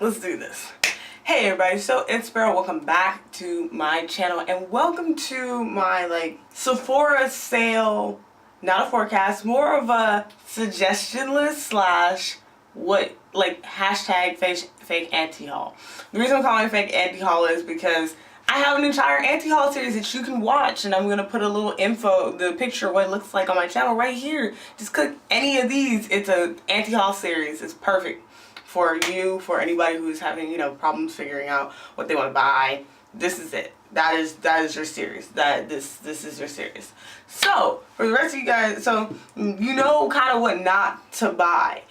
Let's do this. Hey everybody, so it's Sparrow. Welcome back to my channel and welcome to my Sephora sale, not a forecast, more of a suggestion list slash hashtag fake anti-haul. The reason I'm calling it fake anti-haul is because I have an entire anti-haul series that you can watch, and I'm going to put a little info, the picture of what it looks like on my channel right here. Just click any of these. It's an anti-haul series. It's perfect for you, for anybody who's having, problems figuring out what they want to buy. This is it. That is your series. This is your series. So, for the rest of you guys, so you know kind of what not to buy.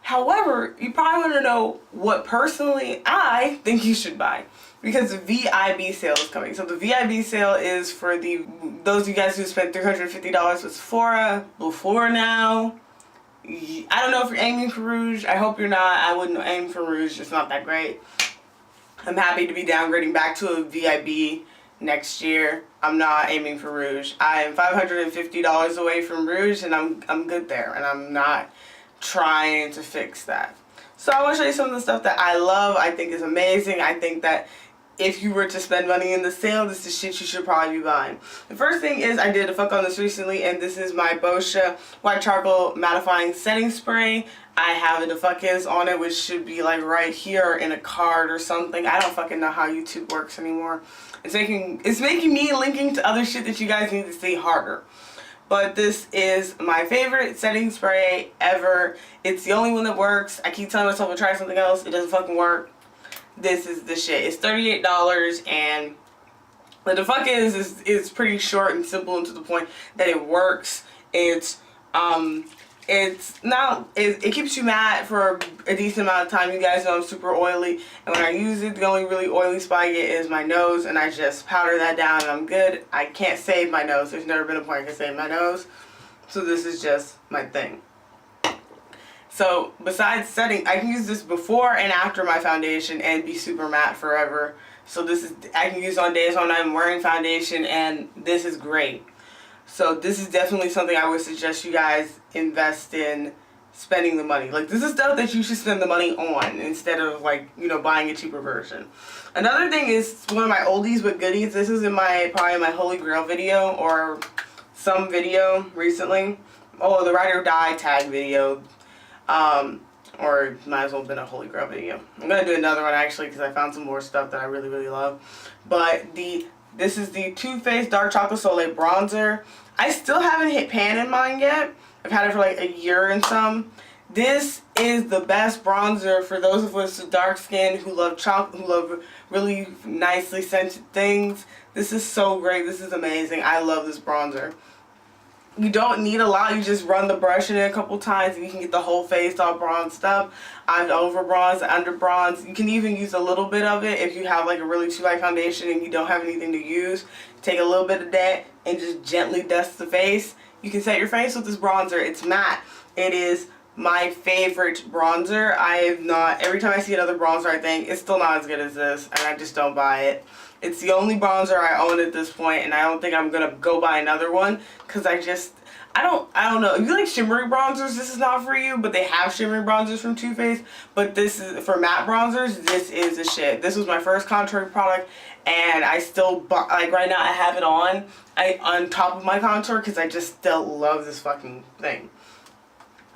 However, you probably want to know what personally I think you should buy, because the VIB sale is coming. So the VIB sale is for those of you guys who spent $350 with Sephora before now. I don't know if you're aiming for Rouge. I hope you're not. I wouldn't aim for Rouge. It's not that great. I'm happy to be downgrading back to a VIB next year. I'm not aiming for Rouge. I am $550 away from Rouge, and I'm good there, and I'm not trying to fix that. So I want to show you some of the stuff that I love, I think is amazing. I think that if you were to spend money in the sale, this is shit you should probably be buying. The first thing is, I did a fuck on this recently, and this is my Boscia White Charcoal Mattifying Setting Spray. I have a Defocus on it, which should be like right here in a card or something. I don't fucking know how YouTube works anymore. It's making me linking to other shit that you guys need to see harder. But this is my favorite setting spray ever. It's the only one that works. I keep telling myself to try something else. It doesn't fucking work. This is the shit. It's $38, and the Defocus is pretty short and simple and to the point that it works. It keeps you matte for a decent amount of time. You guys know I'm super oily, and when I use it, the only really oily spot I get is my nose, and I just powder that down and I'm good. I can't save my nose. There's never been a point I can save my nose, so this is just my thing. So besides setting, I can use this before and after my foundation and be super matte forever. So I can use on days when I'm wearing foundation, and this is great. So this is definitely something I would suggest you guys invest in spending the money. Like, this is stuff that you should spend the money on instead of buying a cheaper version. Another thing is one of my oldies but goodies. This is probably my Holy Grail video or some video recently. Oh, the Ride or Die tag video. Or it might as well have been a Holy Grail video. I'm going to do another one actually because I found some more stuff that I really, really love. But this is the Too Faced Dark Chocolate Soleil Bronzer. I still haven't hit pan in mine yet. I've had it for like a year and some. This is the best bronzer for those of us with dark skin who love chocolate, who love really nicely scented things. This is so great. This is amazing. I love this bronzer. You don't need a lot. You just run the brush in it a couple times and you can get the whole face all bronzed up. I've over bronzed, under bronzed. You can even use a little bit of it if you have like a really too light foundation and you don't have anything to use. Take a little bit of that and just gently dust the face. You can set your face with this bronzer. It's matte. It is my favorite bronzer. Every time I see another bronzer, I think it's still not as good as this, and I just don't buy it. It's the only bronzer I own at this point, and I don't think I'm gonna go buy another one because I don't know. If you like shimmery bronzers, this is not for you, but they have shimmery bronzers from Too Faced. But this is for matte bronzers. This is the shit. This was my first contouring product, and I still right now I have it on top of my contour because I just still love this fucking thing.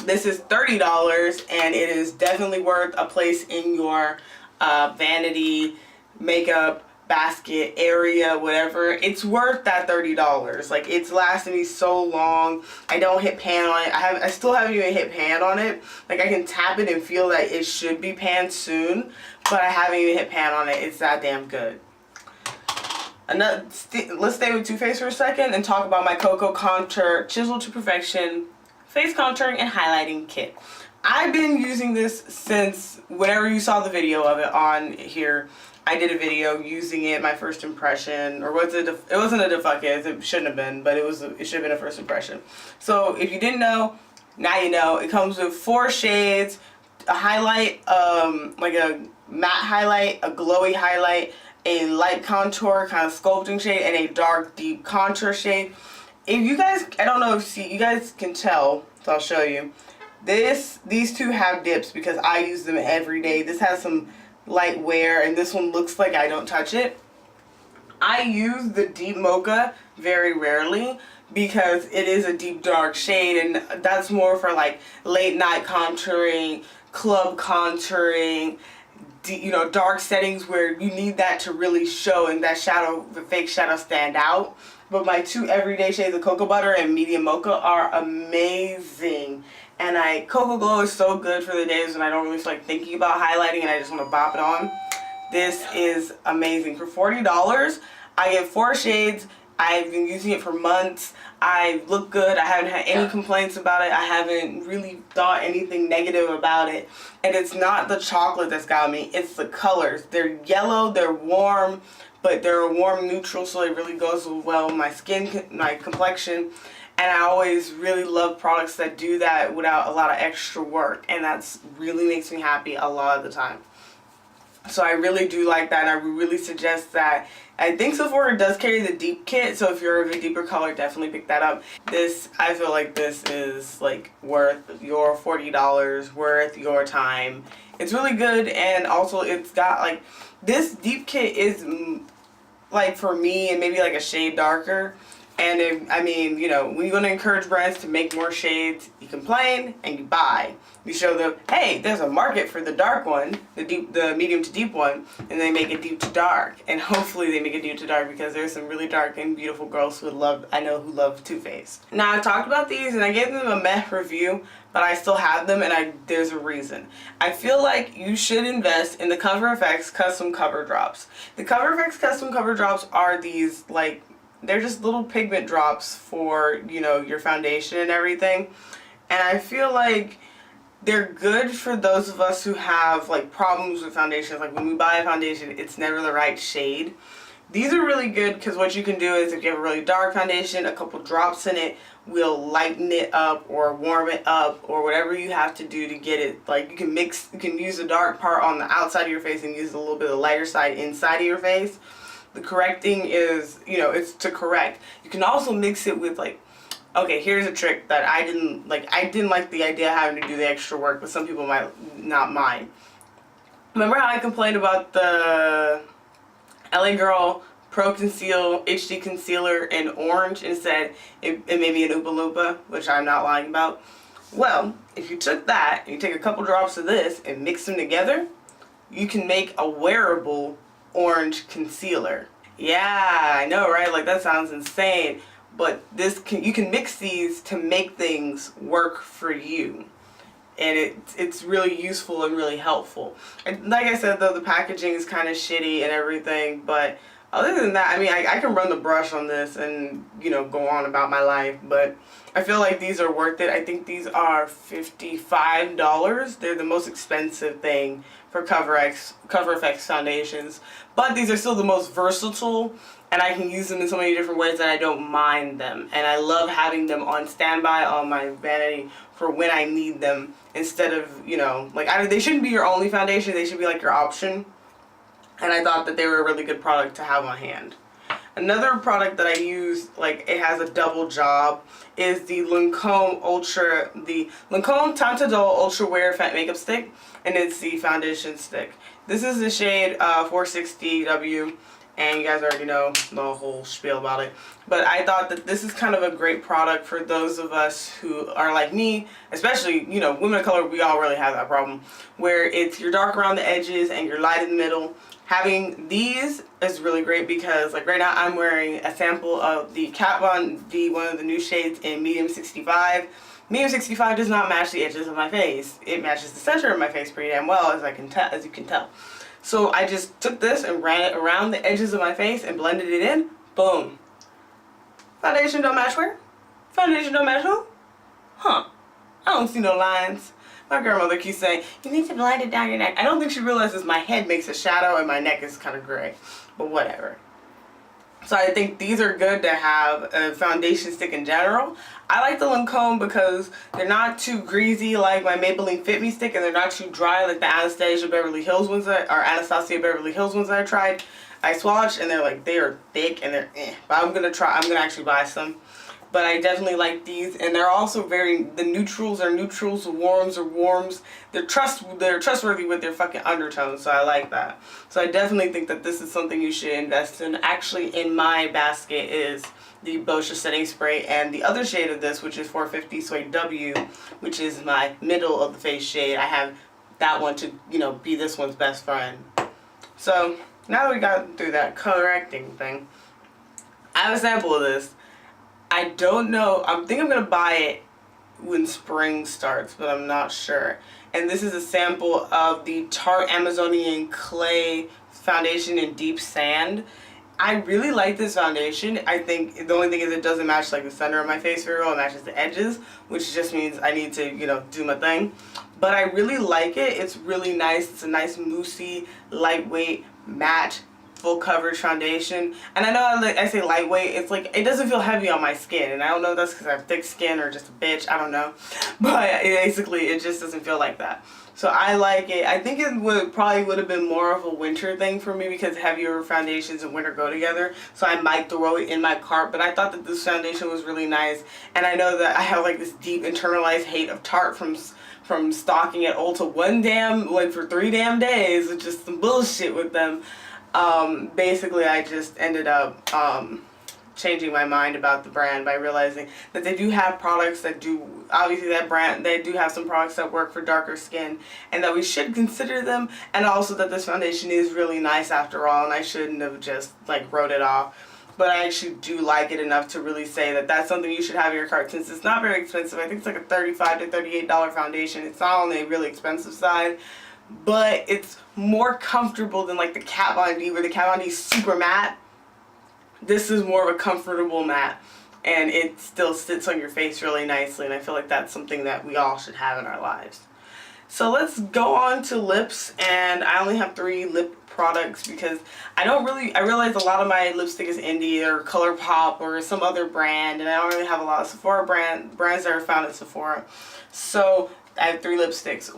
This is $30, and it is definitely worth a place in your vanity makeup basket area, whatever. It's worth that $30. Like, it's lasted me so long. I don't hit pan on it. I still haven't even hit pan on it. Like, I can tap it and feel that it should be pan soon, but I haven't even hit pan on it. It's that damn good. Let's stay with Too Faced for a second and talk about my Cocoa Contour Chisel to Perfection Face Contouring and Highlighting Kit. I've been using this since whenever you saw the video of it on here. I did a video using it, my first impression, or was it? It wasn't a Defocus. It shouldn't have been, but it should have been a first impression. So if you didn't know, now you know. It comes with 4 shades, a highlight, like a matte highlight, a glowy highlight, a light contour kind of sculpting shade, and a dark deep contour shade. If you guys, I don't know if you guys can tell, so I'll show you. These two have dips because I use them every day. This has some light wear, and this one looks like I don't touch it. I use the deep mocha very rarely because it is a deep dark shade, and that's more for like late night contouring, club contouring, you know, dark settings where you need that to really show and that shadow, the fake shadow, stand out. But my two everyday shades of Cocoa Butter and Medium Mocha are amazing. And Cocoa Glow is so good for the days when I don't really feel like thinking about highlighting and I just want to bop it on. This is amazing. For $40, I get 4 shades. I've been using it for months. I look good. I haven't had any complaints about it. I haven't really thought anything negative about it. And it's not the chocolate that's got me. It's the colors. They're yellow. They're warm, but they're a warm neutral, so it really goes well with my skin, my complexion. And I always really love products that do that without a lot of extra work. And that's really makes me happy a lot of the time. So I really do like that, and I really suggest that. I think Sephora does carry the deep kit, so if you're of a deeper color, definitely pick that up. This, I feel like this is like worth your $40, worth your time. It's really good, and also it's got like, this deep kit is like for me and maybe like a shade darker. And if, I mean, you know, when you're going to encourage brands to make more shades, you complain and you buy. You show them, hey, there's a market for the dark one, the medium to deep one, and they make it deep to dark. And hopefully they make it deep to dark because there's some really dark and beautiful girls who love Too Faced. Now, I talked about these and I gave them a meh review, but I still have them, and there's a reason. I feel like you should invest in the Cover FX Custom Cover Drops. The Cover FX Custom Cover Drops are these, like, they're just little pigment drops for, you know, your foundation and everything. And I feel like they're good for those of us who have like problems with foundations. Like when we buy a foundation, it's never the right shade. These are really good because what you can do is if you have a really dark foundation, a couple drops in it will lighten it up or warm it up or whatever you have to do to get it. Like you can use the dark part on the outside of your face and use a little bit of the lighter side inside of your face. The correcting is, you know, it's to correct. You can also mix it with like, okay, here's a trick that I didn't like. I didn't like the idea of having to do the extra work, but some people might not mind. Remember how I complained about the LA Girl Pro Conceal HD Concealer in orange and said it made me an Oompa Loompa, which I'm not lying about? Well, if you took that and you take a couple drops of this and mix them together, you can make a wearable orange concealer. Yeah, I know, right? Like that sounds insane, but you can mix these to make things work for you, and it's really useful and really helpful. And like I said, though, the packaging is kind of shitty and everything, but other than that, I mean, I can run the brush on this and, you know, go on about my life, but I feel like these are worth it. I think these are $55. They're the most expensive thing for Cover FX foundations, but these are still the most versatile, and I can use them in so many different ways that I don't mind them. And I love having them on standby on my vanity for when I need them, instead of, you know, like they shouldn't be your only foundation, they should be like your option. And I thought that they were a really good product to have on hand. Another product that I use, like it has a double job, is the Lancome Tantadol Ultra Wear Fat Makeup Stick, and it's the foundation stick. This is the shade 460W, and you guys already know the whole spiel about it. But I thought that this is kind of a great product for those of us who are like me, especially, you know, women of color. We all really have that problem where you're dark around the edges and you're light in the middle. Having these is really great because, like right now, I'm wearing a sample of the Kat Von D, one of the new shades in Medium 65. Medium 65 does not match the edges of my face. It matches the center of my face pretty damn well, as you can tell. So I just took this and ran it around the edges of my face and blended it in. Boom. Foundation don't match where? Foundation don't match who? Huh. I don't see no lines. My grandmother keeps saying, you need to blend it down your neck. I don't think she realizes my head makes a shadow and my neck is kind of gray. But whatever. So I think these are good to have a foundation stick in general. I like the Lancome because they're not too greasy like my Maybelline Fit Me stick, and they're not too dry like the Anastasia Beverly Hills ones that I tried. I swatched and they are thick and they're eh. But I'm gonna actually buy some. but I definitely like these, and they're also the neutrals are neutrals, warms are warms. They're trustworthy with their fucking undertones, so I like that. So I definitely think that this is something you should invest in. Actually, in my basket is the Boscia setting spray, and the other shade of this, which is 450 Suede W, which is my middle of the face shade. I have that one to, you know, be this one's best friend. So now that we got through that correcting thing, I have a sample of this. I don't know. I think I'm going to buy it when spring starts, but I'm not sure. And this is a sample of the Tarte Amazonian Clay Foundation in Deep Sand. I really like this foundation. I think the only thing is it doesn't match like the center of my face very well. It matches the edges, which just means I need to, you know, do my thing. But I really like it. It's really nice. It's a nice moussey, lightweight, matte, full coverage foundation. And I know I say lightweight, it's like it doesn't feel heavy on my skin, and I don't know if that's because I have thick skin or just a bitch, I don't know, but basically it just doesn't feel like that. So I like it. I think it probably would have been more of a winter thing for me because heavier foundations and winter go together, so I might throw it in my cart. But I thought that this foundation was really nice, and I know that I have like this deep internalized hate of Tarte from stocking at Ulta for 3 damn days, with just some bullshit with them. Basically I just ended up changing my mind about the brand by realizing that they do have products that do, obviously that brand, they do have some products that work for darker skin, and that we should consider them, and also that this foundation is really nice after all, and I shouldn't have just like wrote it off. But I actually do like it enough to really say that that's something you should have in your cart, since it's not very expensive. I think it's like a $35 to $38 foundation. It's not on the really expensive side, but it's more comfortable than like the Kat Von D, where the Kat Von D is super matte. This is more of a comfortable matte, and it still sits on your face really nicely, and I feel like that's something that we all should have in our lives. So let's go on to lips, and I only have 3 lip products because I realize a lot of my lipstick is indie or ColourPop or some other brand, and I don't really have a lot of Sephora brands that are found at Sephora. So I have 3 lipsticks.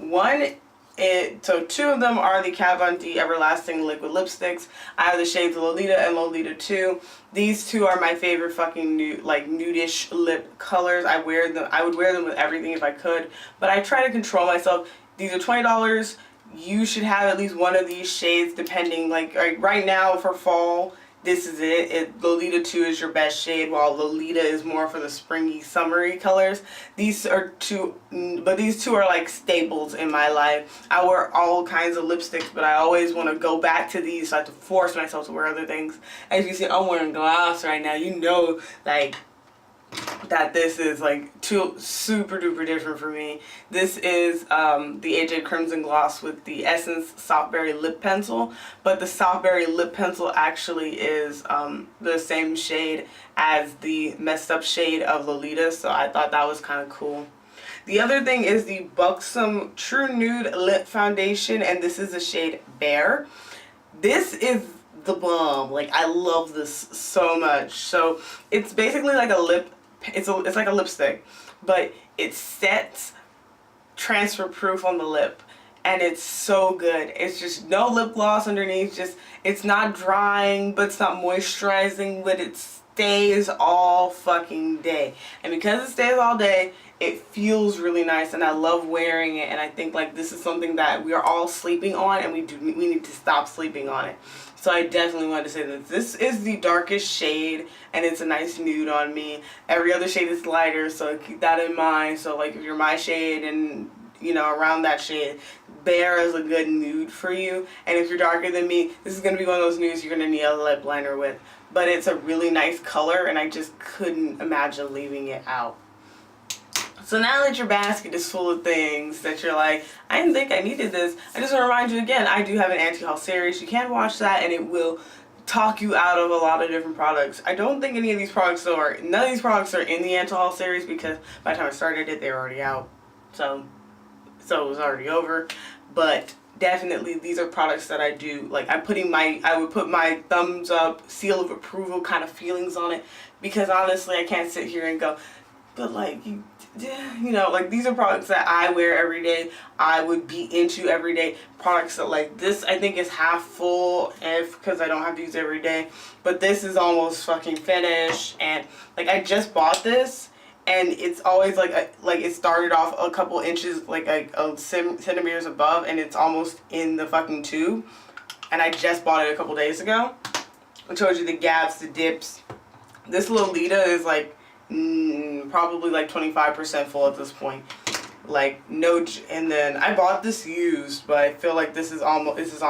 So 2 of them are the Kat Von D Everlasting Liquid Lipsticks. I have the shades Lolita and Lolita 2. These 2 are my favorite fucking nude, like nudish lip colors. I would wear them with everything if I could, but I try to control myself. These are $20. You should have at least one of these shades depending, like right now for fall, this is it. Lolita 2 is your best shade, while Lolita is more for the springy, summery colors. These are 2, but these 2 are like staples in my life. I wear all kinds of lipsticks, but I always want to go back to these, so I have to force myself to wear other things. As you see, I'm wearing gloss right now. You know, like, that this is like super duper different for me. This is the AJ Crimson Gloss with the Essence Soft Berry Lip Pencil, but the Soft Berry Lip Pencil actually is the same shade as the messed up shade of Lolita, so I thought that was kind of cool. The other thing is the Buxom True Nude Lip Foundation, and this is the shade Bear. This is the bomb. Like, I love this so much. So it's basically like a lip, it's like a lipstick, but it sets transfer proof on the lip, and it's so good. It's just no lip gloss underneath, just, it's not drying, but it's not moisturizing, but it stays all fucking day. And because it stays all day, it feels really nice, and I love wearing it, and I think like this is something that we are all sleeping on, and we need to stop sleeping on it. So I definitely wanted to say that this is the darkest shade, and it's a nice nude on me. Every other shade is lighter, so keep that in mind. So like if you're my shade and, you know, around that shade, Bear is a good nude for you. And if you're darker than me, this is going to be one of those nudes you're going to need a lip liner with. But it's a really nice color, and I just couldn't imagine leaving it out. So now that your basket is full of things that you're like, I didn't think I needed this, I just want to remind you again, I do have an anti-haul series. You can watch that, and it will talk you out of a lot of different products. I don't think any of these products none of these products are in the anti-haul series, because by the time I started it, they were already out. So it was already over. But definitely these are products that I do, like I would put my thumbs up, seal of approval kind of feelings on it, because honestly I can't sit here and go, but like you know, like these are products that I wear every day. I would be into every day. Products that like this, I think is half full if because I don't have to use it every day. But this is almost fucking finished, and like I just bought this, and it's always like it started off a couple inches like a centimeters above, and it's almost in the fucking tube. And I just bought it a couple days ago. I told you the gaps, the dips. This Lolita is like probably like 25% full at this point. Like no, and then I bought this used, but I feel like this is on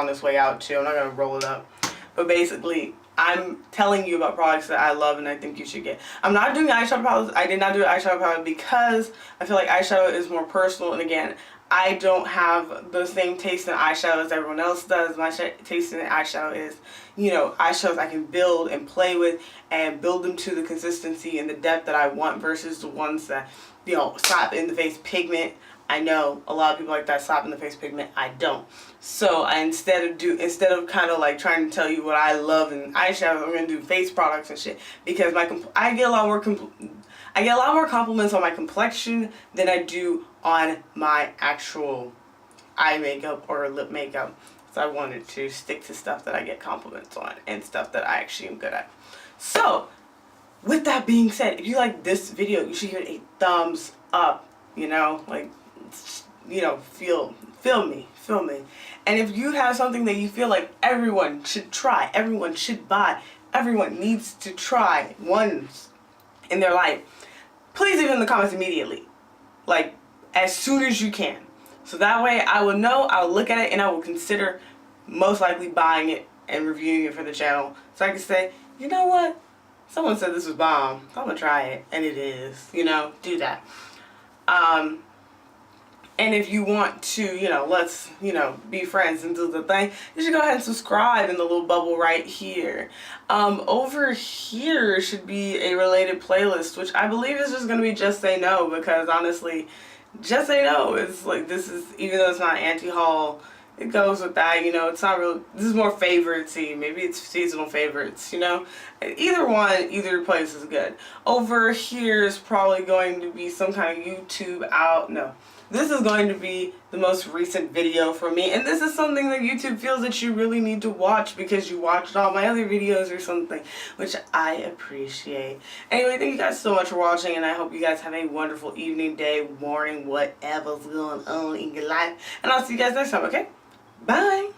its way out too. I'm not gonna roll it up, but basically I'm telling you about products that I love and I think you should get. I'm not doing eyeshadow palettes. I did not do an eyeshadow palette because I feel like eyeshadow is more personal, and again, I don't have the same taste in eyeshadow as everyone else does. My taste in eyeshadow is, you know, eyeshadows I can build and play with and build them to the consistency and the depth that I want versus the ones that, you know, slap in the face pigment. I know a lot of people like that slap in the face pigment. I don't. So I instead of kind of like trying to tell you what I love in eyeshadow, I'm gonna do face products and shit because I get a lot more compliments on my complexion than I do on my actual eye makeup or lip makeup. So I wanted to stick to stuff that I get compliments on and stuff that I actually am good at. So with that being said, if you like this video, you should give it a thumbs up, you know, like, you know, feel me. And if you have something that you feel like everyone should try, everyone should buy, everyone needs to try once in their life, please leave it in the comments immediately. Like, as soon as you can. So that way I will know, I'll look at it, and I will consider most likely buying it and reviewing it for the channel. So I can say, you know what? Someone said this was bomb. I'm gonna try it. And it is. You know, do that. And if you want to, you know, let's, you know, be friends and do the thing, you should go ahead and subscribe in the little bubble right here. Over here should be a related playlist, which I believe is just going to be Just Say No, because honestly, Just Say No is like, this is, even though it's not anti-haul, it goes with that, you know, it's not real, this is more favoritesy, maybe it's seasonal favorites, you know, either place is good. Over here is probably going to be some kind of YouTube this is going to be the most recent video for me, and this is something that YouTube feels that you really need to watch because you watched all my other videos or something, which I appreciate. Anyway, thank you guys so much for watching, and I hope you guys have a wonderful evening, day, morning, whatever's going on in your life, and I'll see you guys next time, okay? Bye!